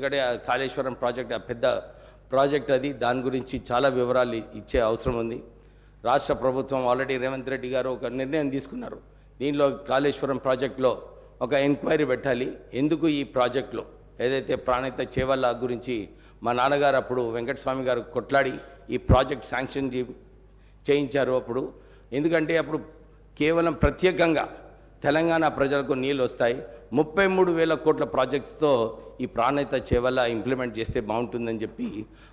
ఎందుకంటే కాళేశ్వరం ప్రాజెక్ట్ పెద్ద ప్రాజెక్ట్ అది, దాని గురించి చాలా వివరాలు ఇచ్చే అవసరం ఉంది. రాష్ట్ర ప్రభుత్వం ఆల్రెడీ రేవంత్ రెడ్డి గారు ఒక నిర్ణయం తీసుకున్నారు. దీనిలో కాళేశ్వరం ప్రాజెక్టులో ఒక ఎంక్వైరీ పెట్టాలి. ఎందుకు ఈ ప్రాజెక్టులో ఏదైతే ప్రాణహిత చేవల్ల గురించి మా నాన్నగారు అప్పుడు వెంకటస్వామి గారు కొట్లాడి ఈ ప్రాజెక్ట్ శాంక్షన్ చేయించారు అప్పుడు. ఎందుకంటే అప్పుడు కేవలం ప్రత్యేకంగా తెలంగాణ ప్రజలకు నీళ్ళు వస్తాయి, 33,000 కోట్ల ప్రాజెక్ట్స్తో ఈ ప్రాణహిత చేవల్ల ఇంప్లిమెంట్ చేస్తే బాగుంటుందని చెప్పి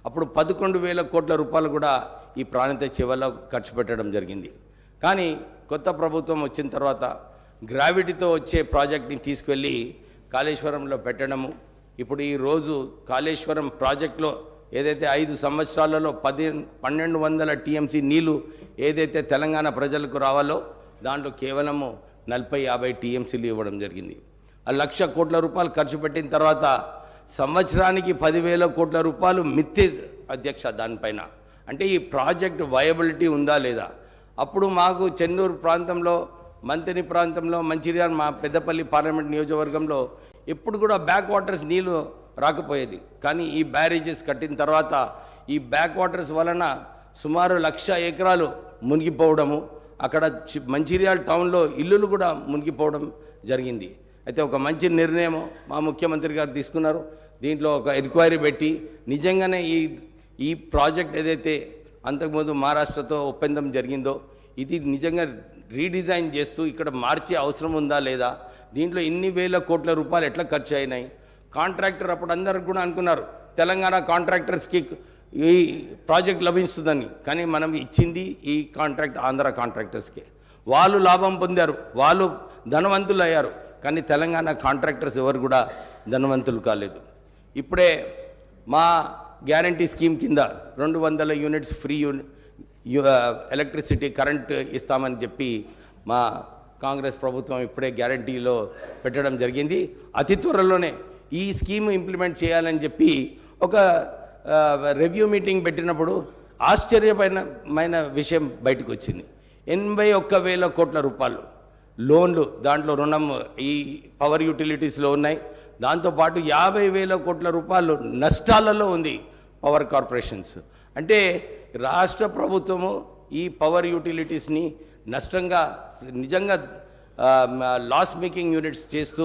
అప్పుడు 11,000 కోట్ల రూపాయలు కూడా ఈ ప్రాణహిత చేవల్ల ఖర్చు పెట్టడం జరిగింది. కానీ కొత్త ప్రభుత్వం వచ్చిన తర్వాత గ్రావిటీతో వచ్చే ప్రాజెక్ట్ని తీసుకెళ్ళి కాళేశ్వరంలో పెట్టడము. ఇప్పుడు ఈరోజు కాళేశ్వరం ప్రాజెక్టులో ఏదైతే 5 సంవత్సరాలలో 1,200 టీఎంసీ నీళ్ళు ఏదైతే తెలంగాణ ప్రజలకు రావాలో దాంట్లో కేవలము 40-50 టీఎంసీలు ఇవ్వడం జరిగింది. 1,00,000 కోట్ల రూపాయలు ఖర్చు పెట్టిన తర్వాత సంవత్సరానికి 10,000 కోట్ల రూపాయలు మిత్తి అధ్యక్ష దానిపైన. అంటే ఈ ప్రాజెక్ట్ వయబిలిటీ ఉందా లేదా? అప్పుడు మాకు చెన్నూరు ప్రాంతంలో, మంతిని ప్రాంతంలో, మంచిర్యాల మా పెద్దపల్లి పార్లమెంట్ నియోజకవర్గంలో ఎప్పుడు కూడా బ్యాక్ వాటర్స్ నీళ్ళు రాకపోయేది. కానీ ఈ బ్యారేజెస్ కట్టిన తర్వాత ఈ బ్యాక్ వాటర్స్ వలన సుమారు 1,00,000 ఎకరాలు మునిగిపోవడము, అక్కడ మంచిర్యాల టౌన్లో ఇల్లులు కూడా మునిగిపోవడం జరిగింది. అయితే ఒక మంచి నిర్ణయం మా ముఖ్యమంత్రి గారు తీసుకున్నారు. దీంట్లో ఒక ఎంక్వైరీ పెట్టి నిజంగానే ఈ ప్రాజెక్ట్ ఏదైతే అంతకుముందు మహారాష్ట్రతో ఒప్పందం జరిగిందో ఇది నిజంగా రీడిజైన్ చేస్తూ ఇక్కడ మార్చే అవసరం ఉందా లేదా, దీంట్లో ఇన్ని వేల కోట్ల రూపాయలు ఎట్లా ఖర్చు అయినాయి. కాంట్రాక్టర్ అప్పుడు అందరూ కూడా అనుకున్నారు తెలంగాణ కాంట్రాక్టర్స్కి ఈ ప్రాజెక్ట్ లభిస్తుందని. కానీ మనం ఇచ్చింది ఈ కాంట్రాక్ట్ ఆంధ్ర కాంట్రాక్టర్స్కే. వాళ్ళు లాభం పొందారు, వాళ్ళు ధనవంతులు అయ్యారు. కానీ తెలంగాణ కాంట్రాక్టర్స్ ఎవరు కూడా ధనవంతులు కాలేదు. ఇప్పుడే మా గ్యారంటీ స్కీమ్ కింద 200 యూనిట్స్ ఫ్రీ ఎలక్ట్రిసిటీ కరెంట్ ఇస్తామని చెప్పి మా కాంగ్రెస్ ప్రభుత్వం ఇప్పుడే గ్యారంటీలో పెట్టడం జరిగింది. అతి త్వరలోనే ఈ స్కీమ్ ఇంప్లిమెంట్ చేయాలని చెప్పి ఒక రివ్యూ మీటింగ్ పెట్టినప్పుడు ఆశ్చర్యమైన విషయం బయటకు వచ్చింది. 81,000 కోట్ల రూపాయలు లోన్లు దాంట్లో రుణం ఈ పవర్ యూటిలిటీస్లో ఉన్నాయి. దాంతోపాటు 50,000 కోట్ల రూపాయలు నష్టాలలో ఉంది పవర్ కార్పొరేషన్స్. అంటే రాష్ట్ర ప్రభుత్వము ఈ పవర్ యూటిలిటీస్ని నష్టంగా నిజంగా లాస్ మేకింగ్ యూనిట్స్ చేస్తూ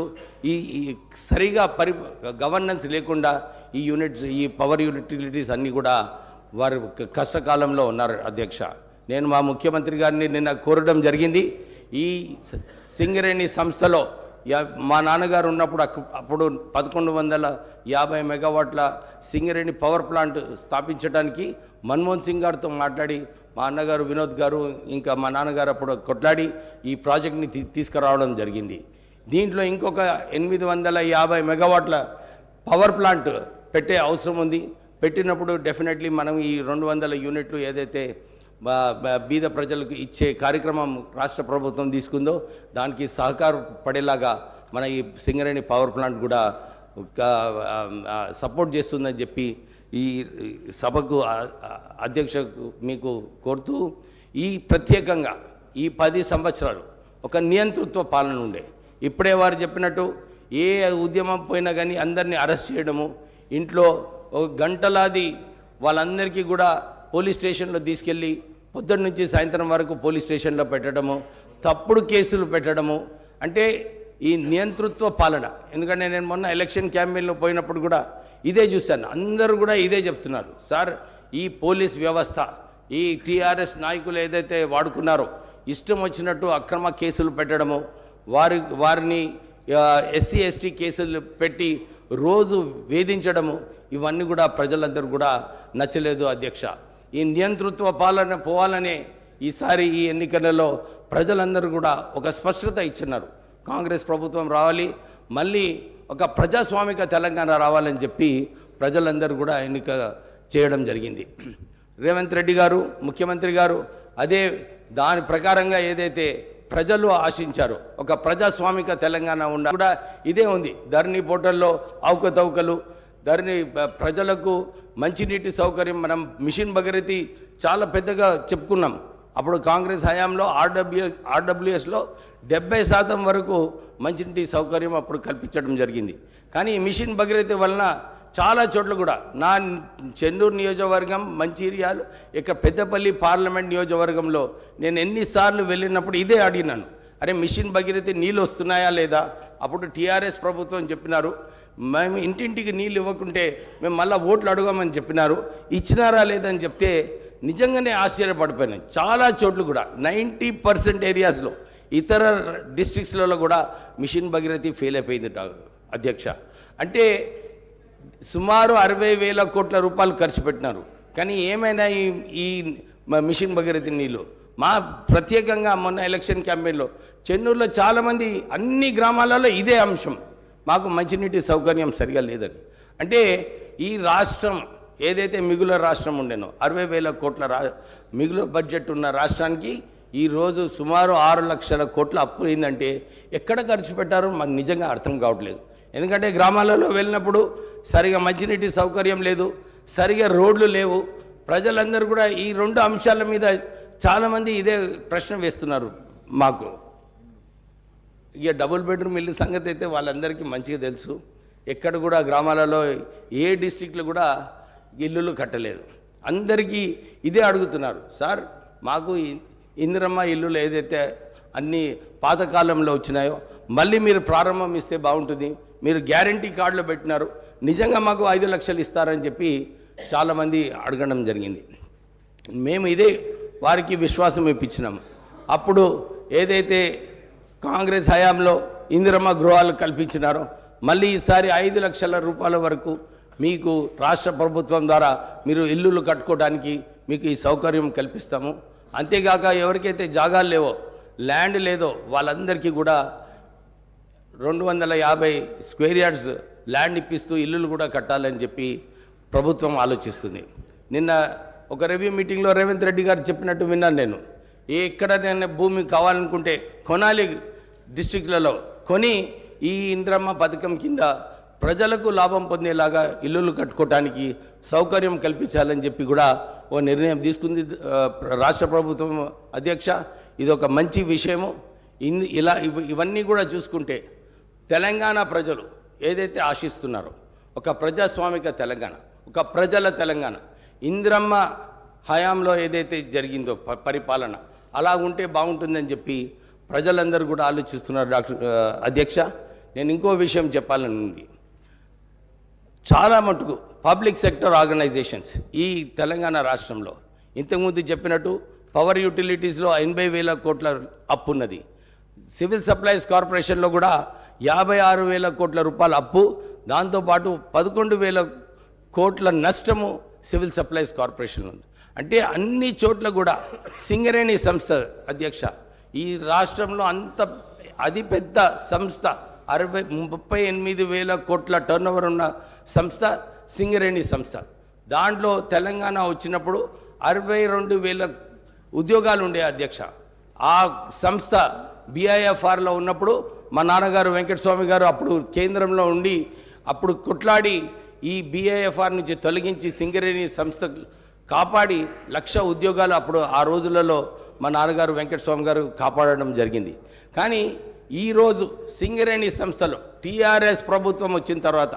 ఈ సరిగా గవర్నెన్స్ లేకుండా ఈ పవర్ యూటిలిటీస్ అన్నీ కూడా వారు కష్టకాలంలో ఉన్నారు అధ్యక్ష. నేను మా ముఖ్యమంత్రి గారిని నిన్న కోరడం జరిగింది. ఈ సింగరేణి సంస్థలో మా నాన్నగారు ఉన్నప్పుడు అప్పుడు 1,150 మెగావాట్ల సింగరేణి పవర్ ప్లాంట్ స్థాపించడానికి మన్మోహన్ సింగ్ గారితో మాట్లాడి మా అన్నగారు వినోద్ గారు ఇంకా మా నాన్నగారు అప్పుడు కొట్లాడి ఈ ప్రాజెక్ట్ని తీసుకురావడం జరిగింది. దీంట్లో ఇంకొక 850 మెగావాట్ల పవర్ ప్లాంట్ పెట్టే అవసరం ఉంది. పెట్టినప్పుడు డెఫినెట్లీ మనం ఈ 200 యూనిట్లు ఏదైతే బీద ప్రజలకు ఇచ్చే కార్యక్రమం రాష్ట్ర ప్రభుత్వం తీసుకుందో దానికి సహకారపడేలాగా మన ఈ సింగరేణి పవర్ ప్లాంట్ కూడా సపోర్ట్ చేస్తుందని చెప్పి ఈ సభకు అధ్యక్షకు మీకు కోరుతూ, ఈ ప్రత్యేకంగా ఈ 10 సంవత్సరాలు ఒక నియంతృత్వ పాలన ఉండే. ఇప్పుడే వారు చెప్పినట్టు ఏ ఉద్యమం పోయినా కానీ అందరినీ అరెస్ట్ చేయడము, ఇంట్లో ఒక గంటలాది వాళ్ళందరికీ కూడా పోలీస్ స్టేషన్లో తీసుకెళ్ళి పొద్దున్న నుంచి సాయంత్రం వరకు పోలీస్ స్టేషన్లో పెట్టడము, తప్పుడు కేసులు పెట్టడము, అంటే ఈ నియంతృత్వ పాలన. ఎందుకంటే నేను మొన్న ఎలక్షన్ క్యాంపెయిన్లో పోయినప్పుడు కూడా ఇదే చూశాను. అందరూ కూడా ఇదే చెప్తున్నారు, సార్ ఈ పోలీస్ వ్యవస్థ ఈ టీఆర్ఎస్ నాయకులు ఏదైతే వాడుకున్నారో ఇష్టం వచ్చినట్టు అక్రమ కేసులు పెట్టడము, వారిని ఎస్సీ ఎస్టీ కేసులు పెట్టి రోజు వేధించడము, ఇవన్నీ కూడా ప్రజలందరూ కూడా నచ్చలేదు అధ్యక్ష. ఈ నియంతృత్వ పాలన పోవాలనే ఈసారి ఈ ఎన్నికలలో ప్రజలందరూ కూడా ఒక స్పష్టత ఇచ్చినారు. కాంగ్రెస్ ప్రభుత్వం రావాలి, మళ్ళీ ఒక ప్రజాస్వామిక తెలంగాణ రావాలని చెప్పి ప్రజలందరూ కూడా ఎన్నిక చేయడం జరిగింది. రేవంత్ రెడ్డి గారు ముఖ్యమంత్రి గారు అదే దాని ప్రకారంగా ఏదైతే ప్రజలు ఆశించారో ఒక ప్రజాస్వామిక తెలంగాణ ఉండ కూడా ఇదే ఉంది. ధరణి పోర్టల్లో అవకతవకలు, ధరణి ప్రజలకు మంచినీటి సౌకర్యం, మనం మిషన్ భగీరథి చాలా పెద్దగా చెప్పుకున్నాం. అప్పుడు కాంగ్రెస్ హయాంలో ఆర్డబ్ల్యూఎస్లో 70% వరకు మంచినీటి సౌకర్యం అప్పుడు కల్పించడం జరిగింది. కానీ ఈ మిషన్ భగీరథి వలన చాలా చోట్ల కూడా నా చెన్నూరు నియోజకవర్గం, మంచిర్యాల, ఇక పెద్దపల్లి పార్లమెంట్ నియోజకవర్గంలో నేను ఎన్నిసార్లు వెళ్ళినప్పుడు ఇదే అడిగినాను, అరే మిషన్ భగీరథ నీళ్ళు వస్తున్నాయా లేదా? అప్పుడు టీఆర్ఎస్ ప్రభుత్వం చెప్పినారు, మేము ఇంటింటికి నీళ్ళు ఇవ్వకుంటే మేము మళ్ళీ ఓట్లు అడగామని చెప్పినారు. ఇచ్చినారా లేదని చెప్తే నిజంగానే ఆశ్చర్యపడిపోయినాయి. చాలా చోట్ల కూడా 90% ఏరియాస్లో, ఇతర డిస్ట్రిక్ట్స్లలో కూడా మిషన్ భగీరథ ఫెయిల్ అయిపోయింది అధ్యక్ష. అంటే సుమారు 60,000 కోట్ల రూపాయలు ఖర్చు పెట్టినారు. కానీ ఏమైనా ఈ మిషన్ భగీరథ నీళ్ళు మా ప్రత్యేకంగా మొన్న ఎలక్షన్ క్యాంపెయిన్లో చెన్నూరులో చాలామంది అన్ని గ్రామాలలో ఇదే అంశం, మాకు మంచినీటి సౌకర్యం సరిగా లేదని. అంటే ఈ రాష్ట్రం ఏదైతే మిగుల రాష్ట్రం ఉండేనో 60,000 కోట్ల మిగులు బడ్జెట్ ఉన్న రాష్ట్రానికి ఈరోజు సుమారు 6 లక్షల కోట్ల అప్పు అయిందంటే ఎక్కడ ఖర్చు పెట్టారో మాకు నిజంగా అర్థం కావట్లేదు. ఎందుకంటే గ్రామాలలో వెళ్ళినప్పుడు సరిగా మంచినీటి సౌకర్యం లేదు, సరిగా రోడ్లు లేవు. ప్రజలందరూ కూడా ఈ 2 అంశాల మీద చాలామంది ఇదే ప్రశ్న వేస్తున్నారు మాకు. ఇక డబుల్ బెడ్రూమ్ ఇల్లు సంగతి అయితే వాళ్ళందరికీ మంచిగా తెలుసు. ఎక్కడ కూడా గ్రామాలలో ఏ డిస్ట్రిక్ట్లో కూడా ఇల్లులు కట్టలేదు. అందరికీ ఇదే అడుగుతున్నారు, సార్ మాకు ఇందిరమ్మ ఇల్లులు ఏదైతే అన్ని పాతకాలంలో వచ్చినాయో మళ్ళీ మీరు ప్రారంభం ఇస్తే బాగుంటుంది, మీరు గ్యారంటీ కార్డులో పెట్టినారు, నిజంగా మాకు 5 లక్షలు ఇస్తారని చెప్పి చాలామంది అడగడం జరిగింది. మేము ఇదే వారికి విశ్వాసం ఇప్పించినాము. అప్పుడు ఏదైతే కాంగ్రెస్ హయాంలో ఇందిరమ్మ గృహాలు కల్పించినారో మళ్ళీ ఈసారి 5 లక్షల రూపాయల వరకు మీకు రాష్ట్ర ప్రభుత్వం ద్వారా మీరు ఇల్లులు కట్టుకోవడానికి మీకు ఈ సౌకర్యం కల్పిస్తాము. అంతేగాక ఎవరికైతే జాగాలు లేవో, ల్యాండ్ లేదో వాళ్ళందరికీ కూడా 250 స్క్వేర్ యార్డ్స్ ల్యాండ్ ఇప్పిస్తూ ఇల్లులు కూడా కట్టాలని చెప్పి ప్రభుత్వం ఆలోచిస్తుంది. నిన్న ఒక రివ్యూ మీటింగ్లో రేవంత్ రెడ్డి గారు చెప్పినట్టు విన్నాను నేను, ఎక్కడ నేను భూమి కావాలనుకుంటే కొనాలి, డిస్ట్రిక్ట్లలో కొని ఈ ఇంద్రమ్మ పథకం కింద ప్రజలకు లాభం పొందేలాగా ఇల్లులు కట్టుకోవటానికి సౌకర్యం కల్పించాలని చెప్పి కూడా ఓ నిర్ణయం తీసుకుంది రాష్ట్ర ప్రభుత్వం అధ్యక్ష. ఇది ఒక మంచి విషయము. ఇలా ఇవన్నీ కూడా చూసుకుంటే తెలంగాణ ప్రజలు ఏదైతే ఆశిస్తున్నారో ఒక ప్రజాస్వామిక తెలంగాణ, ఒక ప్రజల తెలంగాణ, ఇందిరమ్మ హయాంలో ఏదైతే జరిగిందో పరిపాలన అలా ఉంటే బాగుంటుందని చెప్పి ప్రజలందరూ కూడా ఆలోచిస్తున్నారు అధ్యక్ష. నేను ఇంకో విషయం చెప్పాలని ఉంది. చాలా మటుకు పబ్లిక్ సెక్టర్ ఆర్గనైజేషన్స్ ఈ తెలంగాణ రాష్ట్రంలో ఇంతకుముందు చెప్పినట్టు పవర్ యూటిలిటీస్లో 80,000 కోట్ల అప్పు ఉన్నది. సివిల్ సప్లైస్ కార్పొరేషన్లో కూడా 56,000 కోట్ల రూపాయల అప్పు, దాంతోపాటు 11,000 కోట్ల నష్టము సివిల్ సప్లైస్ కార్పొరేషన్లో ఉంది. అంటే అన్ని చోట్ల కూడా సింగరేణి సంస్థ అధ్యక్ష ఈ రాష్ట్రంలో అంత అది పెద్ద సంస్థ, 38,000 కోట్ల టర్నోవర్ ఉన్న సంస్థ సింగరేణి సంస్థ. దాంట్లో తెలంగాణ వచ్చినప్పుడు 62,000 ఉద్యోగాలు ఉండే అధ్యక్ష. ఆ సంస్థ BIFRలో ఉన్నప్పుడు మా నాన్నగారు వెంకటస్వామి గారు అప్పుడు కేంద్రంలో ఉండి అప్పుడు కొట్లాడి ఈ BIFR నుంచి తొలగించి సింగరేణి సంస్థ కాపాడి 1,00,000 ఉద్యోగాలు అప్పుడు ఆ రోజులలో మా నాన్నగారు వెంకటస్వామి గారు కాపాడడం జరిగింది. కానీ ఈరోజు సింగరేణి సంస్థలో TRS ప్రభుత్వం వచ్చిన తర్వాత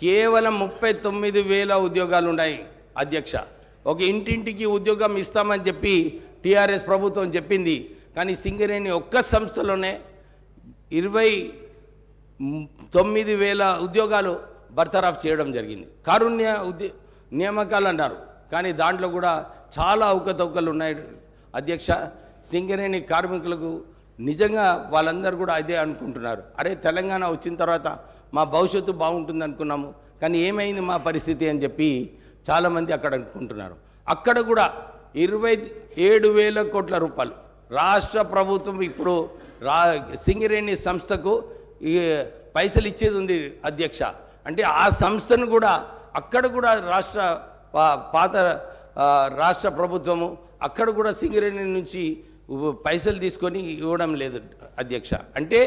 కేవలం 39,000 ఉద్యోగాలు ఉన్నాయి అధ్యక్ష. ఒక ఇంటింటికి ఉద్యోగం ఇస్తామని చెప్పి TRS ప్రభుత్వం చెప్పింది. కానీ సింగరేణి ఒక్క సంస్థలోనే 29,000 ఉద్యోగాలు బర్తరాఫ్ చేయడం జరిగింది. కారుణ్య నియామకాలు అన్నారు, కానీ దాంట్లో కూడా చాలా అవకతవకలు ఉన్నాయి అధ్యక్ష. సింగరేణి కార్మికులకు నిజంగా వాళ్ళందరూ కూడా అదే అనుకుంటున్నారు, అరే తెలంగాణ వచ్చిన తర్వాత మా భవిష్యత్తు బాగుంటుంది అనుకున్నాము, కానీ ఏమైంది మా పరిస్థితి అని చెప్పి చాలామంది అక్కడ అనుకుంటున్నారు. అక్కడ కూడా 27,000 కోట్ల రూపాయలు రాష్ట్ర ప్రభుత్వం ఇప్పుడు సింగరేణి సంస్థకు పైసలు ఇచ్చేది ఉంది అధ్యక్ష. అంటే ఆ సంస్థను కూడా అక్కడ కూడా పాత రాష్ట్ర ప్రభుత్వము అక్కడ కూడా సింగరేణి నుంచి పైసలు తీసుకొని ఇవ్వడం లేదు అధ్యక్ష. అంటే